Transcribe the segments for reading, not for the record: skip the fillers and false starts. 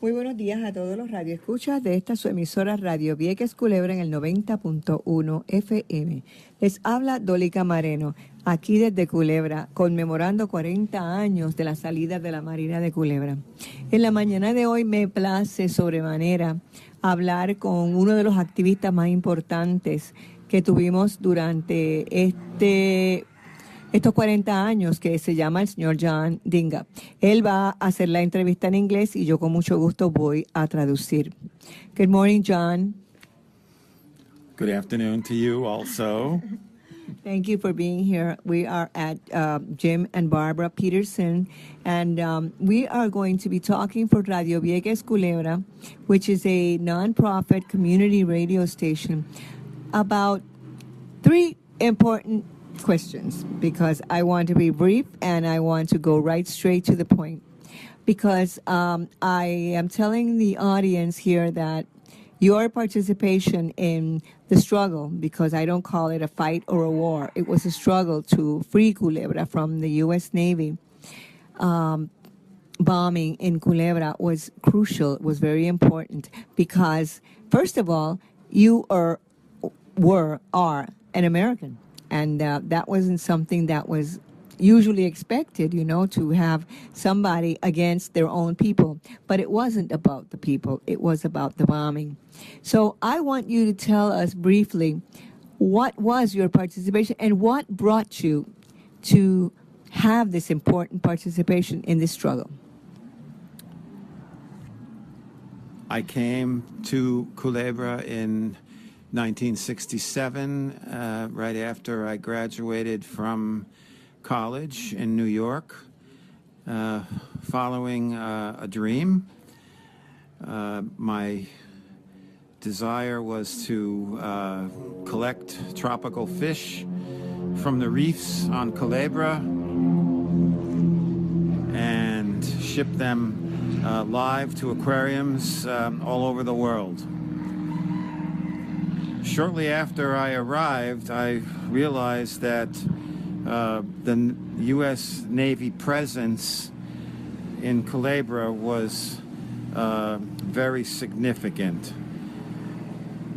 Muy buenos días a todos los radioescuchas de esta su emisora Radio Vieques Culebra en el 90.1 FM. Les habla Dolly Camareno, aquí desde Culebra, conmemorando 40 años de la salida de la Marina de Culebra. En la mañana de hoy me place sobremanera hablar con uno de los activistas más importantes que tuvimos durante estos 40 años, que se llama el señor John Dinga. Él va a hacer la entrevista en inglés y yo con mucho gusto voy a traducir. Good morning, John. Good afternoon to you also. Thank you for being here. We are at Jim and Barbara Peterson, and we are going to be talking for Radio Vieques Culebra, which is a nonprofit community radio station, about 3 important questions, because I want to be brief and I want to go right straight to the point, because I am telling the audience here that your participation in the struggle, because I don't call it a fight or a war, it was a struggle to free Culebra from the U.S. Navy. Bombing in Culebra was crucial, it was very important, because first of all, you are an American. And that wasn't something that was usually expected, you know, to have somebody against their own people. But it wasn't about the people. It was about the bombing. So I want you to tell us briefly what was your participation and what brought you to have this important participation in this struggle. I came to Culebra in 1967, right after I graduated from college in New York, following a dream. My desire was to collect tropical fish from the reefs on Culebra and ship them live to aquariums all over the world. Shortly after I arrived, I realized that the U.S. Navy presence in Culebra was very significant.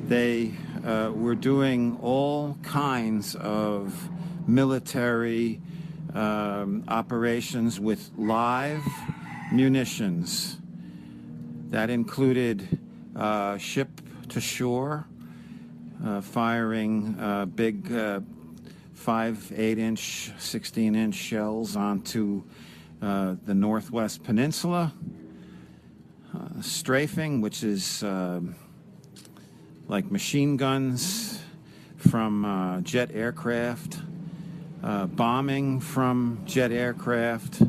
They were doing all kinds of military operations with live munitions. That included ship-to-shore, firing big 5, 8-inch, 16-inch shells onto the Northwest Peninsula. Strafing, which is like machine guns from jet aircraft, bombing from jet aircraft,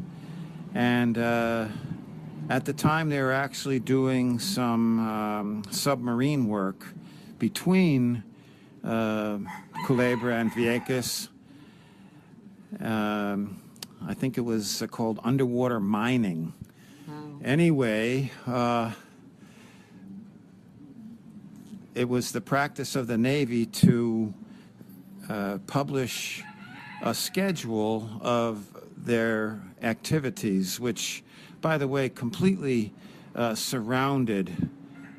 and at the time they were actually doing some submarine work between Culebra and Vieques. I think it was called underwater mining. Wow. Anyway, it was the practice of the Navy to publish a schedule of their activities, which, by the way, completely surrounded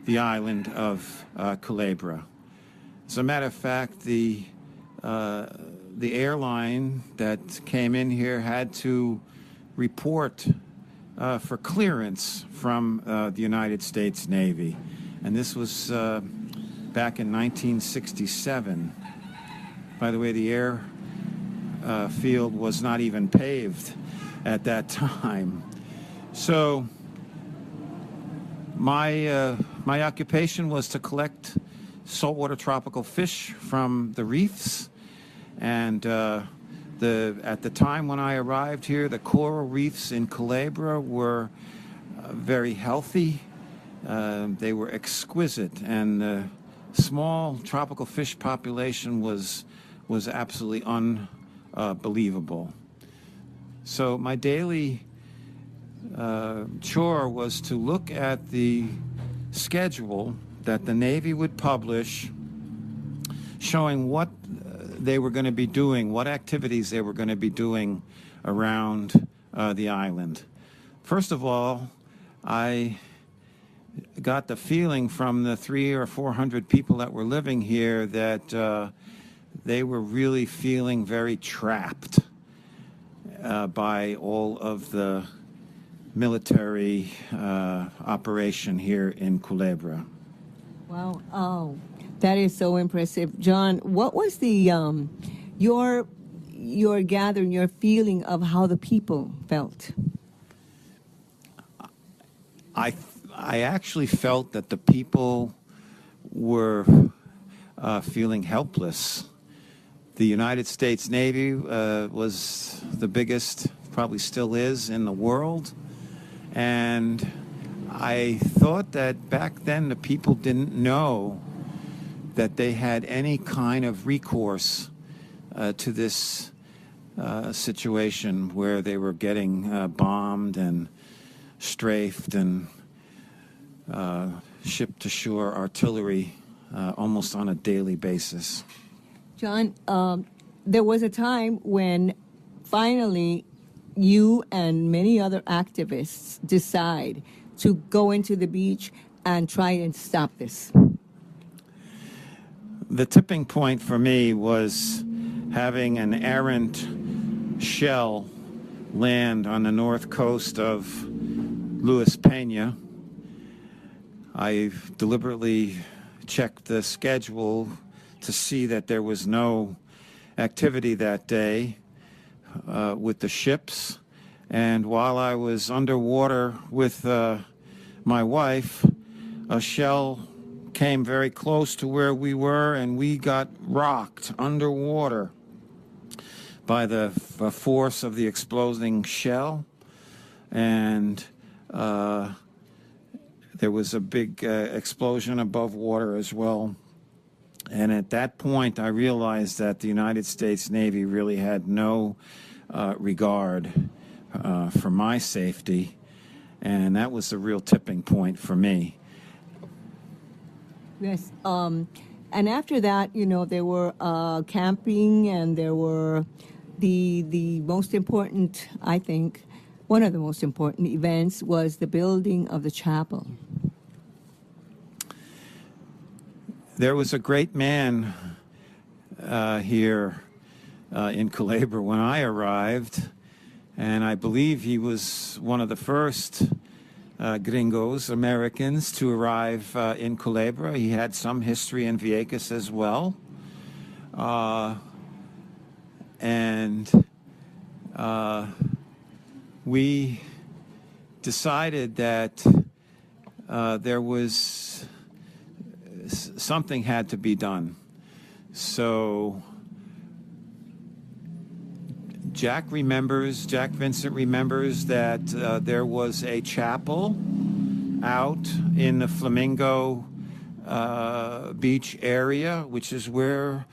the island of Culebra. As a matter of fact, the airline that came in here had to report for clearance from the United States Navy, and this was back in 1967. By the way, the air field was not even paved at that time. So my occupation was to collect saltwater tropical fish from the reefs, and at the time when I arrived here, the coral reefs in Culebra were very healthy. They were exquisite, and the small tropical fish population was absolutely unbelievable. So my daily chore was to look at the schedule that the Navy would publish, showing what they were going to be doing, what activities they were going to be doing around the island. First of all, I got the feeling from the 300 or 400 people that were living here that they were really feeling very trapped by all of the military operation here in Culebra. Wow. Oh, that is so impressive. John, what was the your gathering, your feeling of how the people felt? I actually felt that the people were feeling helpless. The United States Navy was the biggest, probably still is, in the world. And I thought that back then the people didn't know that they had any kind of recourse to this situation where they were getting bombed and strafed and shipped to shore artillery almost on a daily basis. John, there was a time when finally you and many other activists decide to go into the beach and try and stop this. The tipping point for me was having an errant shell land on the north coast of Luis Peña. I deliberately checked the schedule to see that there was no activity that day with the ships. And while I was underwater with my wife, a shell came very close to where we were, and we got rocked underwater by the force of the exploding shell. And there was a big explosion above water as well. And at that point, I realized that the United States Navy really had no regard for my safety, and that was the real tipping point for me. Yes. And after that, you know, there were camping, and there were the most important, I think, one of the most important events was the building of the chapel. There was a great man here in Culebra when I arrived, and I believe he was one of the first gringos, Americans, to arrive in Culebra. He had some history in Vieques as well. We decided that there was something had to be done. So Jack Vincent remembers that there was a chapel out in the Flamingo Beach area, which is where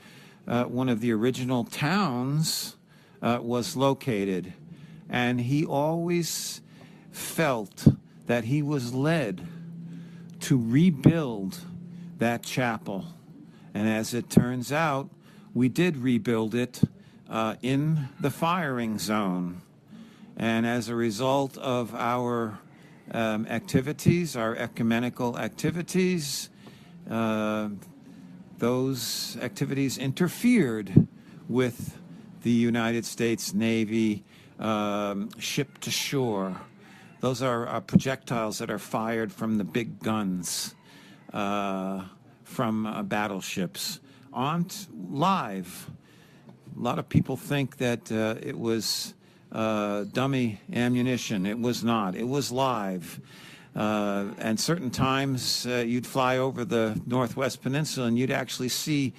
one of the original towns was located. And he always felt that he was led to rebuild that chapel. And as it turns out, we did rebuild it in the firing zone. And as a result of our activities, our ecumenical activities, those activities interfered with the United States Navy ship to shore. Those are projectiles that are fired from the big guns from battleships on live. A lot of people think that it was dummy ammunition. It was not. It was live. And certain times you'd fly over the Northwest Peninsula and you'd actually see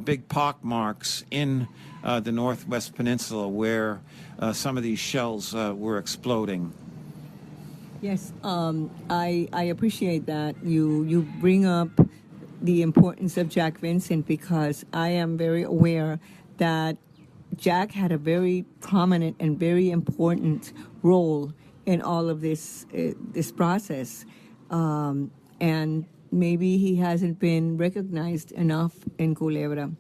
big pock marks in the Northwest Peninsula where some of these shells were exploding. Yes, I appreciate that you bring up the importance of Jack Vincent, because I am very aware that Jack had a very prominent and very important role in all of this process, and maybe he hasn't been recognized enough in Culebra.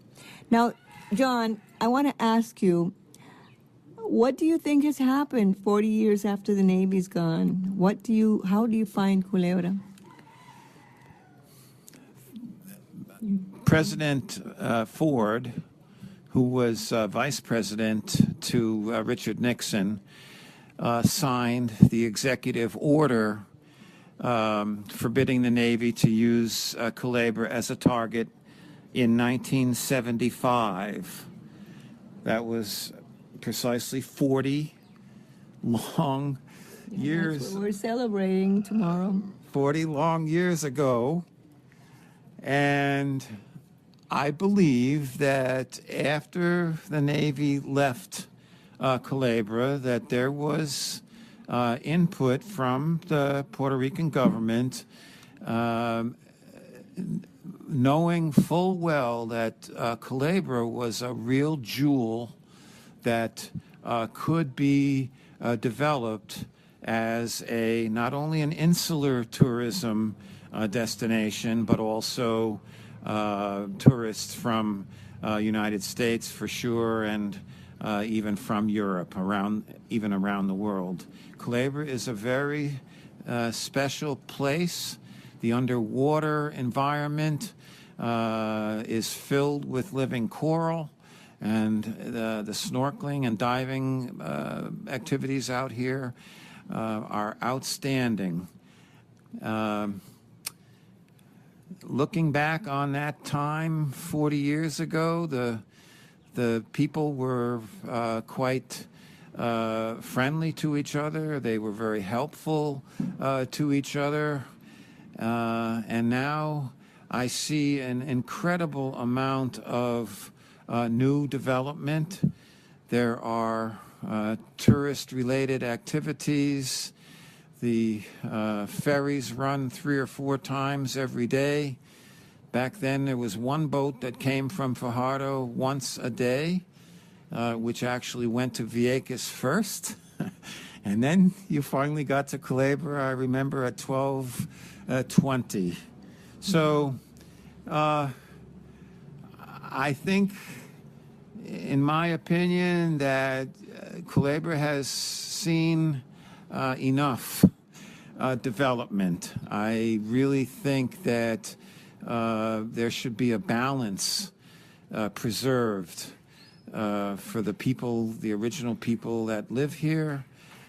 Now, John, I want to ask you, what do you think has happened 40 years after the Navy's gone? How do you find Culebra? President Ford, who was vice president to Richard Nixon, signed the executive order forbidding the Navy to use Culebra as a target in 1975. That was precisely 40 long years. That's what we're celebrating tomorrow. 40 long years ago. And I believe that after the Navy left Culebra, that there was input from the Puerto Rican government, knowing full well that Culebra was a real jewel that could be developed as not only an insular tourism destination, but also tourists from United States for sure, and even from Europe, even around the world. Culebra is a very special place. The underwater environment is filled with living coral, and the snorkeling and diving activities out here are outstanding. Looking back on that time 40 years ago, the people were quite friendly to each other. They were very helpful to each other. And now I see an incredible amount of new development. There are tourist-related activities. The ferries run 3 or 4 times every day. Back then, there was one boat that came from Fajardo once a day, which actually went to Vieques first. And then you finally got to Culebra, I remember, at 12:20. So I think, in my opinion, that Culebra has seen enough development. I really think that there should be a balance preserved for the people, the original people that live here,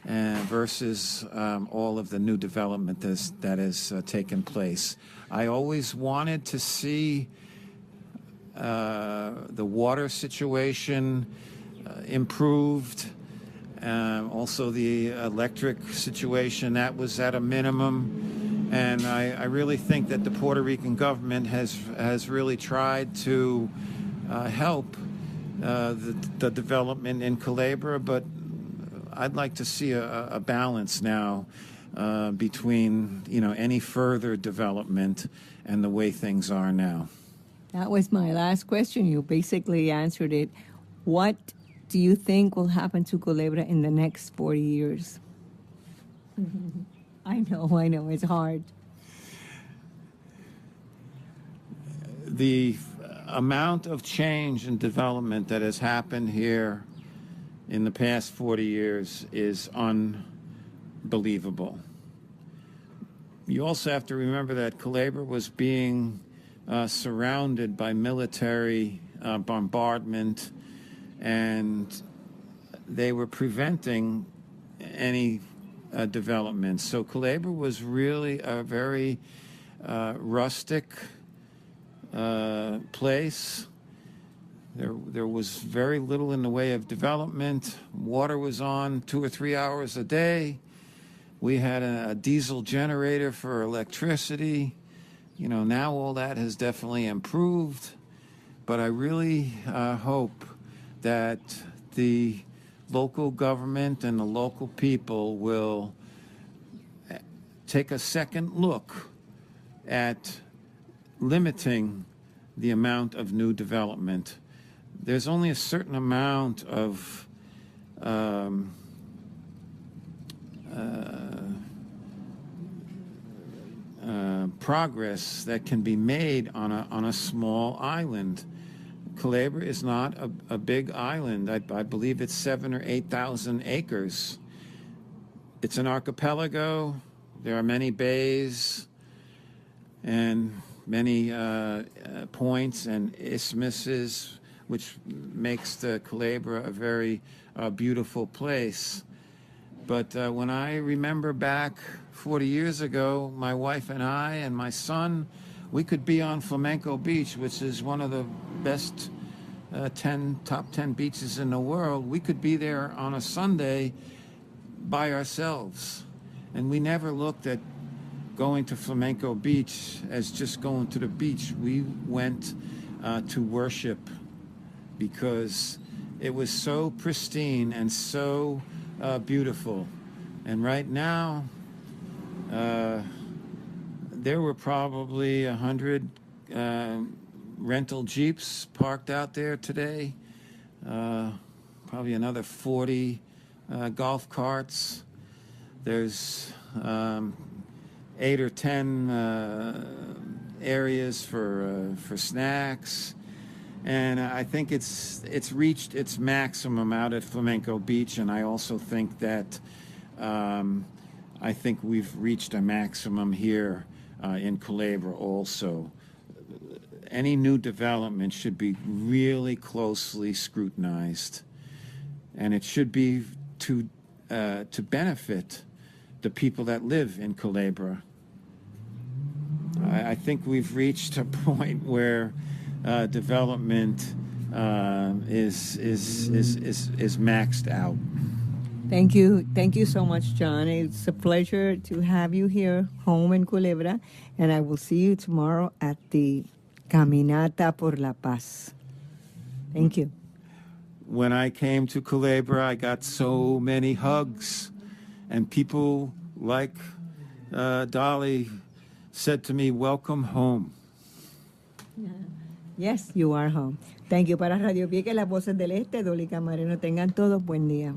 versus all of the new development that has taken place. I always wanted to see the water situation improved. Also the electric situation, that was at a minimum. And I really think that the Puerto Rican government has really tried to help the development in Culebra, but I'd like to see a balance now between any further development and the way things are now. That was my last question. You basically answered it. What do you think will happen to Culebra in the next 40 years? I know, it's hard. The amount of change and development that has happened here in the past 40 years is unbelievable. You also have to remember that Culebra was being surrounded by military bombardment, and they were preventing any development. So Culebra was really a very rustic place. There was very little in the way of development. Water was on 2 or 3 hours a day. We had a diesel generator for electricity. Now all that has definitely improved. But I really hope that the local government and the local people will take a second look at limiting the amount of new development. There's only a certain amount of progress that can be made on a small island. Culebra is not a big island. I believe it's 7,000 or 8,000 acres. It's an archipelago. There are many bays, and many points and isthmuses, which makes the Culebra a very beautiful place. But when I remember back 40 years ago, my wife and I and my son, we could be on Flamenco Beach, which is one of the best top 10 beaches in the world. We could be there on a Sunday by ourselves. And we never looked at going to Flamenco Beach as just going to the beach. We went to worship because it was so pristine and so beautiful. And right now, there were probably 100 rental Jeeps parked out there today, probably another 40 golf carts. There's 8 or 10 areas for snacks. And I think it's reached its maximum out at Flamenco Beach, and I also think that I think we've reached a maximum here in Culebra also. Any new development should be really closely scrutinized, and it should be to benefit the people that live in Culebra. I think we've reached a point where development is maxed out. Thank you so much, John. It's a pleasure to have you here home in Culebra, and I will see you tomorrow at the Caminata por la Paz. Thank you. When I came to Culebra, I got so many hugs, and people like Dolly said to me, "Welcome home." Yes, you are home. Thank you. Para Radio Vieques, las voces del Este, Dolly Camareno. Tengan todos buen día.